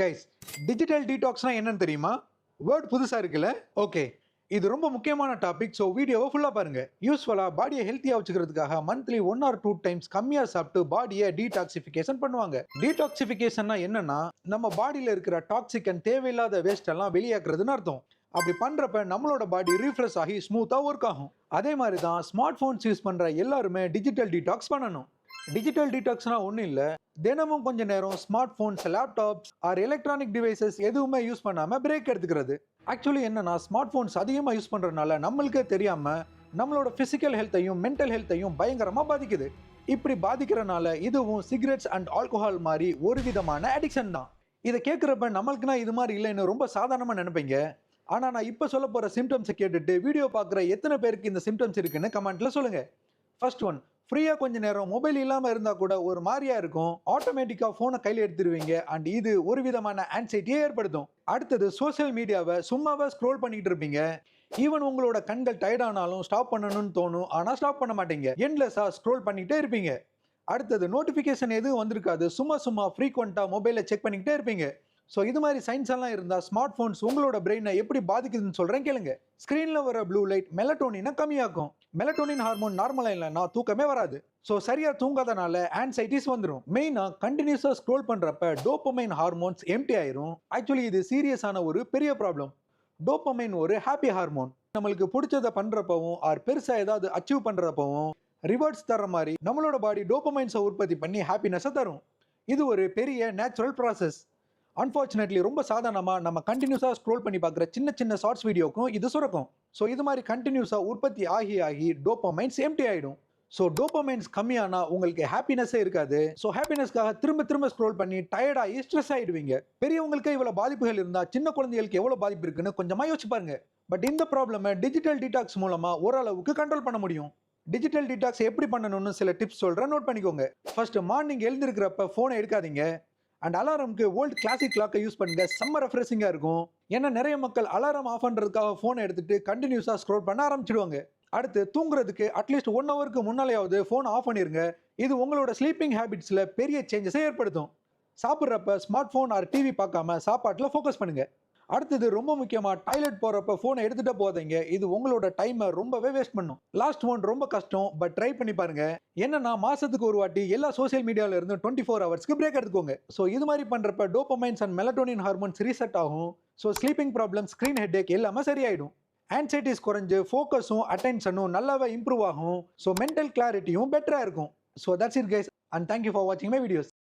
Guys, digital டீடாக்ஸ்னா என்னன்னு தெரியுமா? Word புதுசா இருக்குல்ல? ஓகே, இது ரொம்ப முக்கியமான டாபிக். ஸோ வீடியோவை ஃபுல்லாக பாருங்க. யூஸ்வலாக பாடியை ஹெல்த்தியாக வச்சுக்கிறதுக்காக மந்த்லி 1 or 2 டைம்ஸ் கம்மியாக சாப்பிட்டு பாடியை டீடாக்சிஃபிகேஷன் பண்ணுவாங்க. டீடாக்சிஃபிகேஷன்னா என்னன்னா, நம்ம பாடியில் இருக்கிற டாக்ஸிக் அண்ட் தேவையில்லாத வேஸ்ட் எல்லாம் வெளியாக்குறதுன்னு அர்த்தம். அப்படி பண்றப்ப நம்மளோட பாடி ரீஃப்ரெஷ் ஆகி ஸ்மூத்தா ஒர்க் ஆகும். அதே மாதிரி தான் ஸ்மார்ட் போன்ஸ் யூஸ் பண்ற எல்லாருமே டிஜிட்டல் டீடாக்ஸ் பண்ணணும். டிஜிட்டல் டீடாக்ஸ்னா ஒன்றும் இல்லை, தினமும் கொஞ்ச நேரம் smart phones, laptops R electronic devices எதுவுமே யூஸ் பண்ணாம பிரேக் எடுத்துக்கிறது. ஆக்சுவலி என்னன்னா, ஸ்மார்ட் போன்ஸ் அதிகமாக யூஸ் பண்றதுனால நம்மளுக்கே தெரியாம நம்மளோட பிசிக்கல் ஹெல்த்தையும் மென்டல் ஹெல்த்தையும் பயங்கரமா பாதிக்குது. இப்படி பாதிக்கிறனால இதுவும் சிகரெட்ஸ் அண்ட் ஆல்கோஹால் மாதிரி ஒரு விதமான அடிக்ஷன் தான். இதை கேட்குறப்ப நம்மளுக்குனா இது மாதிரி இல்லைன்னு ரொம்ப சாதாரணமாக நினைப்பீங்க. ஆனால் நான் இப்போ சொல்ல போகிற சிம்டம்ஸை கேட்டுட்டு வீடியோ பார்க்குற எத்தனை பேருக்கு இந்த சிம்டம்ஸ் இருக்குன்னு கமெண்ட்ல சொல்லுங்க. ஃபர்ஸ்ட் ஒன், ஃப்ரீயாக கொஞ்ச நேரம் மொபைல் இல்லாமல் இருந்தால் கூட ஒரு மாதிரியா இருக்கும். ஆட்டோமேட்டிக்காக ஃபோனை கையில் எடுத்துருவீங்க அண்ட் இது ஒரு விதமான ஆன்சைட்டியை ஏற்படுத்தும். அடுத்தது, சோஷியல் மீடியாவை சும்மாவே ஸ்க்ரோல் பண்ணிட்டு இருப்பீங்க. ஈவன் உங்களோட கண்கள் டயர்ட் ஆனாலும் ஸ்டாப் பண்ணணும்னு தோணும், ஆனால் ஸ்டாப் பண்ண மாட்டீங்க. எண்ட்லெஸ்ஸாக ஸ்க்ரோல் பண்ணிகிட்டே இருப்பீங்க. அடுத்தது, நோட்டிஃபிகேஷன் எதுவும் வந்திருக்காது, சும்மா ஃப்ரீக்வெண்ட்டாக மொபைலை செக் பண்ணிக்கிட்டே இருப்பீங்க. ஸோ இது மாதிரி சயின்ஸ் எல்லாம் இருந்தால் ஸ்மார்ட் ஃபோன்ஸ் உங்களோட பிரெயினை எப்படி பாதிக்குதுன்னு சொல்கிறேன் கேளுங்க. ஸ்க்ரீனில் வர ப்ளூ லைட் மெலட்டோனினை கம்மியாக்கும். மெலட்டோனின் ஹார்மோன் நார்மலாக இல்லைன்னா தூக்கமே வராது. ஸோ சரியாக தூங்காதனால ஆன்சைட்டிஸ் வந்துடும். மெயினாக கண்டினியூஸாக ஸ்க்ரோல் பண்ணுறப்ப டோபமைன் ஹார்மோன்ஸ் எம்டி ஆயிரும். ஆக்சுவலி இது சீரியஸான ஒரு பெரிய ப்ராப்ளம். டோபமைன் ஒரு ஹாப்பி ஹார்மோன். நம்மளுக்கு பிடிச்சதை பண்ணுறப்பவும் ஆர் பெருசாக ஏதாவது அச்சீவ் பண்ணுறப்பவும் ரிவார்ட்ஸ் தர மாதிரி நம்மளோட பாடி டோபமைன்ஸை உற்பத்தி பண்ணி ஹாப்பினஸை தரும். இது ஒரு பெரிய நேச்சுரல் ப்ராசஸ். அன்ஃபார்ச்சுனேட்லி ரொம்ப சாதாரணமாக நம்ம கண்டினியூஸாக ஸ்க்ரோல் பண்ணி பார்க்குற சின்ன ஷார்ட்ஸ் வீடியோக்கும் இது சுரக்கும். ஸோ இது மாதிரி கண்டினியூஸாக உற்பத்தி ஆகி டோபமைன்ஸ் எம்டி ஆகிடும். ஸோ டோபமைன்ஸ் கம்மியானால் உங்களுக்கு ஹாப்பினஸே இருக்காது. ஸோ ஹாப்பினஸ்க்காக திரும்ப ஸ்க்ரோல் பண்ணி டயர்டாகி ஸ்ட்ரெஸ் ஆகிடுவீங்க. பெரியவங்களுக்கு இவ்வளோ பாதிப்புகள் இருந்தால் சின்ன குழந்தைகளுக்கு எவ்வளோ பாதிப்பு இருக்குன்னு கொஞ்சமாக யோசிச்சு பாருங்க. பட் இந்த ப்ராப்ளமை டிஜிட்டல் டீடாக்ஸ் மூலமாக ஓரளவுக்கு கண்ட்ரோல் பண்ண முடியும். டிஜிட்டல் டீடாக்ஸ் எப்படி பண்ணணும்னு சில டிப்ஸ் சொல்கிறேன், நோட் பண்ணிக்கோங்க. ஃபர்ஸ்ட், மார்னிங் எழுந்திருக்கிறப்ப ஃபோனை எடுக்காதீங்க. அண்ட் அலாரம்க்கு ஓல்டு கிளாசிக் கிளாக்கை யூஸ் பண்ணுங்க, செம்ம ரெஃப்ரெஷிங்காக இருக்கும். ஏன்னா நிறைய மக்கள் அலாரம் ஆஃப் பண்ணுறதுக்காக ஃபோனை எடுத்துட்டு கண்டினியூஸாக ஸ்க்ரோல் பண்ண ஆரம்பிச்சிடுவாங்க. அடுத்து, தூங்குறதுக்கு அட்லீஸ்ட் 1 ஹவருக்கு முன்னாலேயாவது ஃபோன் ஆஃப் பண்ணிருங்க. இது உங்களோட ஸ்லீப்பிங் ஹேபிட்ஸில் பெரிய சேஞ்சஸை ஏற்படுத்தும். சாப்பிட்றப்ப ஸ்மார்ட் ஃபோன் ஆர் டிவி பார்க்காம சாப்பாட்டில் ஃபோக்கஸ் பண்ணுங்க. அடுத்தது, ரொம்ப முக்கியமாக டாய்லெட் போகிறப்ப ஃபோனை எடுத்துகிட்டு போதீங்க. இது உங்களோட டைமை ரொம்பவே வேஸ்ட் பண்ணும். லாஸ்ட் ஒன் ரொம்ப கஷ்டம், பட் ட்ரை பண்ணி பாருங்க. என்னன்னா, மாதத்துக்கு ஒரு வாட்டி எல்லா சோஷியல் மீடியாவில் இருந்து 24 ஹவர்ஸ்க்கு பிரேக் எடுத்துக்கோங்க. ஸோ இது மாதிரி பண்ணுறப்ப டோபமைன்ஸ் அண்ட் மெலட்டோனின் ஹார்மோன்ஸ் ரீசெட் ஆகும். So sleeping problem, screen headache எல்லாமே சரியாயிடும். ஆன்சைட்டிஸ் குறைஞ்சு ஃபோக்கஸும் அட்டென்ஷனும் நல்லாவே இம்ப்ரூவ் ஆகும். ஸோ மென்டல் கிளாரிட்டியும் பெட்டராக இருக்கும். So that's it guys, and thank you for வாட்சிங் மை வீடியோஸ்.